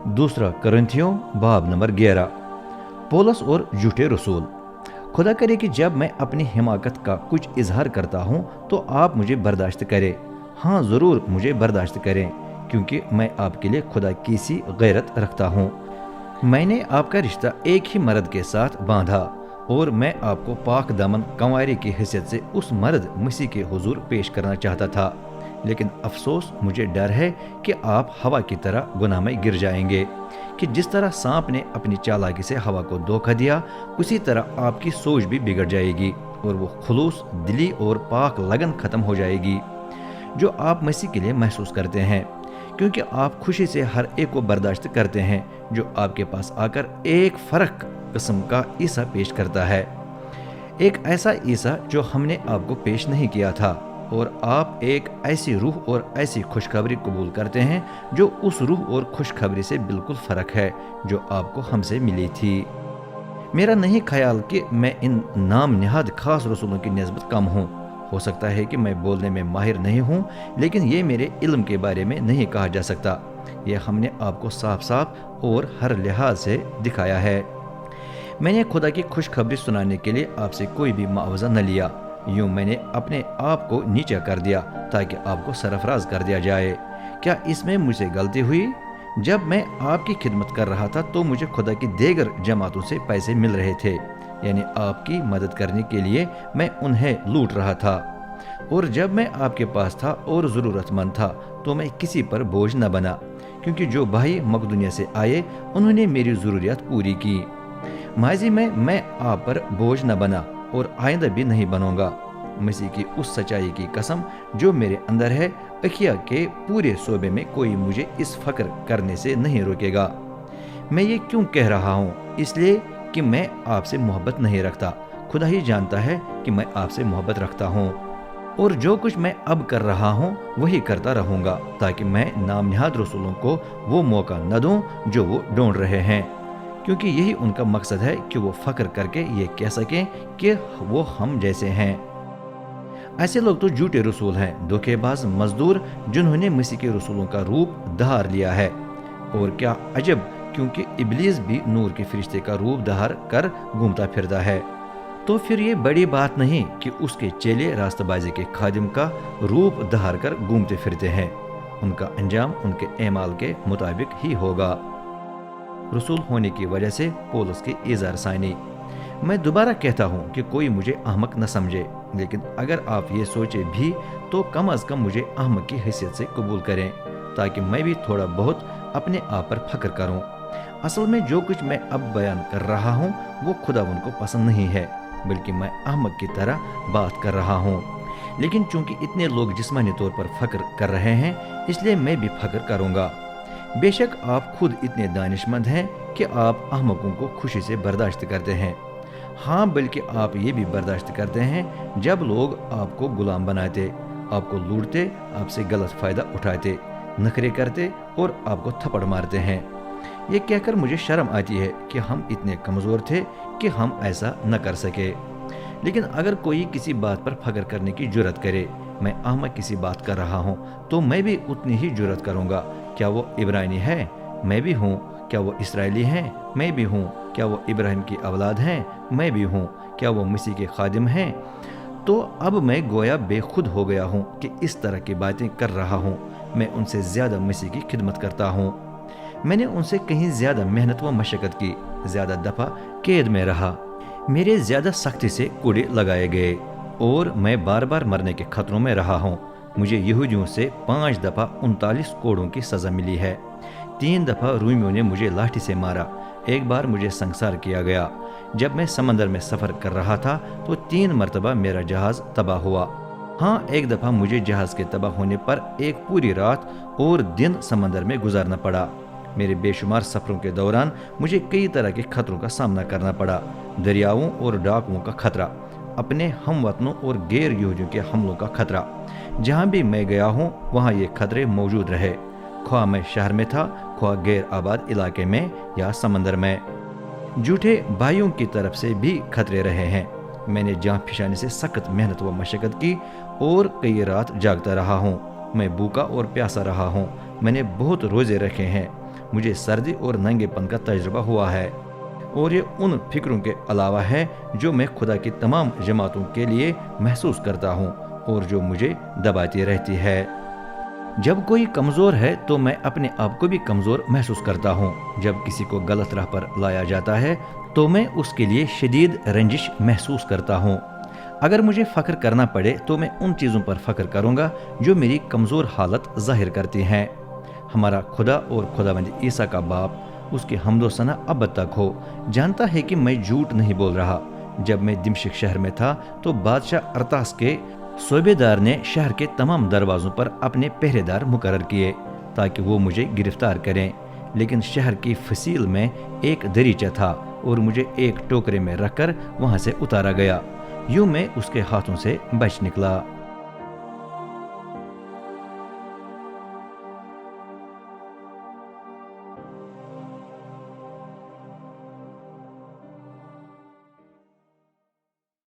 दूसरा करंथियों बाब नंबर 11। पौलुस और झूठे रसूल। खुदा करे कि जब मैं अपनी हिमाकत का कुछ इजहार करता हूँ तो आप मुझे बर्दाश्त करें। हाँ, ज़रूर मुझे बर्दाश्त करें, क्योंकि मैं आपके लिए खुदा की सी गैरत रखता हूँ। मैंने आपका रिश्ता एक ही मर्द के साथ बांधा और मैं आपको पाक दामन कंवारी की हैसियत से उस मर्द मसीह के हुजूर पेश करना चाहता था। लेकिन अफसोस, मुझे डर है कि आप हवा की तरह गुनाह में गिर जाएंगे, कि जिस तरह सांप ने अपनी चालाकी से हवा को धोखा दिया, उसी तरह आपकी सोच भी बिगड़ जाएगी और वो खुलूस दिली और पाक लगन खत्म हो जाएगी जो आप मसीह के लिए महसूस करते हैं, क्योंकि आप खुशी से हर एक को बर्दाश्त करते हैं जो आपके पास आकर एक फर्क किस्म का ईसा पेश करता है। एक ऐसा ईसा जो हमने आपको पेश नहीं किया था, और आप एक ऐसी रूह और ऐसी खुशखबरी कबूल करते हैं जो उस रूह और खुशखबरी से बिल्कुल फ़र्क है जो आपको हमसे मिली थी। मेरा नहीं ख्याल कि मैं इन नाम निहाद खास रसूलों की निस्बत कम हूँ। हो सकता है कि मैं बोलने में माहिर नहीं हूँ, लेकिन ये मेरे इल्म के बारे में नहीं कहा जा सकता। यह हमने आपको साफ साफ और हर लिहाज से दिखाया है। मैंने खुदा की खुशखबरी सुनाने के लिए आपसे कोई भी मुआवजा न लिया। यूं मैंने अपने आप को नीचा कर दिया ताकि आपको सरफराज कर दिया जाए। क्या इसमें मुझसे गलती हुई? जब मैं आपकी खिदमत कर रहा था तो मुझे खुदा की देगर जमातों से पैसे मिल रहे थे, यानी आपकी मदद करने के लिए मैं उन्हें लूट रहा था। और जब मैं आपके पास था और ज़रूरतमंद था तो मैं किसी पर बोझ न बना, क्योंकि जो भाई मकदूनिया से आए उन्होंने मेरी ज़रूरियात पूरी की। माजी में मैं आप पर बोझ न बना और आइंदा भी नहीं बनूंगा। मसीह की उस सच्चाई की कसम जो मेरे अंदर है, अखिया के पूरे शोबे में कोई मुझे इस फक्र करने से नहीं रोकेगा। मैं ये क्यों कह रहा हूँ? इसलिए कि मैं आपसे मोहब्बत नहीं रखता। खुदा ही जानता है कि मैं आपसे मोहब्बत रखता हूँ, और जो कुछ मैं अब कर रहा हूँ वही करता रहूँगा, ताकि मैं नामनिहाद रसूलों को वो मौका न दूँ जो वो ढूंढ रहे हैं, क्योंकि यही उनका मकसद है कि वो फख्र करके ये कह सकें कि वो हम जैसे हैं। ऐसे लोग तो झूठे रसूल हैं, धोखेबाज मजदूर जिन्होंने मसीह के रसूलों का रूप धार लिया है। और क्या अजब, क्योंकि इब्लीस भी नूर के फरिश्ते का रूप धार कर घूमता फिरता है। तो फिर ये बड़ी बात नहीं कि उसके चेले रास्तबाजी के खादिम का रूप धार कर घूमते फिरते हैं। उनका अंजाम उनके एमाल के मुताबिक ही होगा। रसूल होने की वजह से पौलुस की इज़हार सानी। मैं दोबारा कहता हूँ कि कोई मुझे अहमक न समझे, लेकिन अगर आप ये सोचे भी तो कम अज़ कम मुझे अहमक की हैसियत से कबूल करें, ताकि मैं भी थोड़ा बहुत अपने आप पर फख्र करूँ। असल में जो कुछ मैं अब बयान कर रहा हूँ वो खुदा उनको पसंद नहीं है, बल्कि मैं अहमक की तरह बात कर रहा हूँ। लेकिन चूंकि इतने लोग जिस्मानी तौर पर फख्र कर रहे हैं, इसलिए मैं भी फख्र करूँगा। बेशक आप खुद इतने दानिशमंद हैं कि आप अहमकों को खुशी से बर्दाश्त करते हैं। हाँ, बल्कि आप ये भी बर्दाश्त करते हैं जब लोग आपको गुलाम बनाते, आपको लूटते, आपसे गलत फ़ायदा उठाते, नखरे करते और आपको थप्पड़ मारते हैं। ये कहकर मुझे शर्म आती है कि हम इतने कमज़ोर थे कि हम ऐसा न कर सके। लेकिन अगर कोई किसी बात पर फख्र करने की जुर्रत करे, मैं अहमक किसी बात कर रहा हूँ, तो मैं भी उतनी ही जुर्रत करूँगा। क्या वो इब्रानी है? मैं भी हूँ। क्या वो इसराइली हैं? मैं भी हूँ। क्या वो इब्राहिम की औलाद हैं? मैं भी हूँ। क्या वो मसीह के खादिम हैं? तो अब मैं गोया बेखुद हो गया हूँ कि इस तरह की बातें कर रहा हूँ। मैं उनसे ज़्यादा मसीह की खिदमत करता हूँ। मैंने उनसे कहीं ज़्यादा मेहनत व मशक्क़त की, ज़्यादा दफ़ा कैद में रहा, मेरे ज़्यादा सख्ती से कोड़े लगाए गए, और मैं बार बार मरने के खतरों में रहा हूँ। मुझे यहूदियों से 5 दफ़ा 39 कोड़ों की सज़ा मिली है। 3 दफ़ा रूमियों ने मुझे लाठी से मारा। एक बार मुझे संसार किया गया। जब मैं समंदर में सफ़र कर रहा था तो 3 मरतबा मेरा जहाज़ तबाह हुआ। हाँ, एक दफ़ा मुझे जहाज़ के तबाह होने पर एक पूरी रात और दिन समंदर में गुजारना पड़ा। मेरे बेशुमार सफ़रों के दौरान मुझे कई तरह के खतरों का सामना करना पड़ा। दरियाओं और डाकुओं का खतरा, अपने हमवतनों और गैर यहूदियों के हमलों का खतरा। जहाँ भी मैं गया हूँ वहाँ ये खतरे मौजूद रहे, ख्वाह मैं शहर में था, ख्वाह गैर आबाद इलाके में या समंदर में। झूठे भाइयों की तरफ से भी खतरे रहे हैं। मैंने जान फिशाने से सख्त मेहनत व मशक्क़त की और कई रात जागता रहा हूँ। मैं भूखा और प्यासा रहा हूँ। मैंने बहुत रोज़े रखे हैं। مجھے سردی اور ننگے پن کا تجربہ ہوا ہے، اور یہ ان فکروں کے علاوہ ہے جو میں خدا کی تمام جماعتوں کے لیے محسوس کرتا ہوں اور جو مجھے دباتی رہتی ہے۔ جب کوئی کمزور ہے تو میں اپنے آپ کو بھی کمزور محسوس کرتا ہوں۔ جب کسی کو غلط راہ پر لایا جاتا ہے تو میں اس کے لیے شدید رنجش محسوس کرتا ہوں۔ اگر مجھے فخر کرنا پڑے تو میں ان چیزوں پر فخر کروں گا جو میری کمزور حالت ظاہر کرتی ہیں۔ ہمارا خدا اور خداوند عیسیٰ کا باپ، اس کی حمد و ثنا اب تک ہو، جانتا ہے کہ میں جھوٹ نہیں بول رہا۔ جب میں دمشق شہر میں تھا تو بادشاہ ارطاس کے صوبے دار نے شہر کے تمام دروازوں پر اپنے پہرے دار مقرر کیے تاکہ وہ مجھے گرفتار کریں، لیکن شہر کی فصیل میں ایک دریچہ تھا اور مجھے ایک ٹوکرے میں رکھ کر وہاں سے اتارا گیا۔ یوں میں اس کے ہاتھوں سے بچ نکلا۔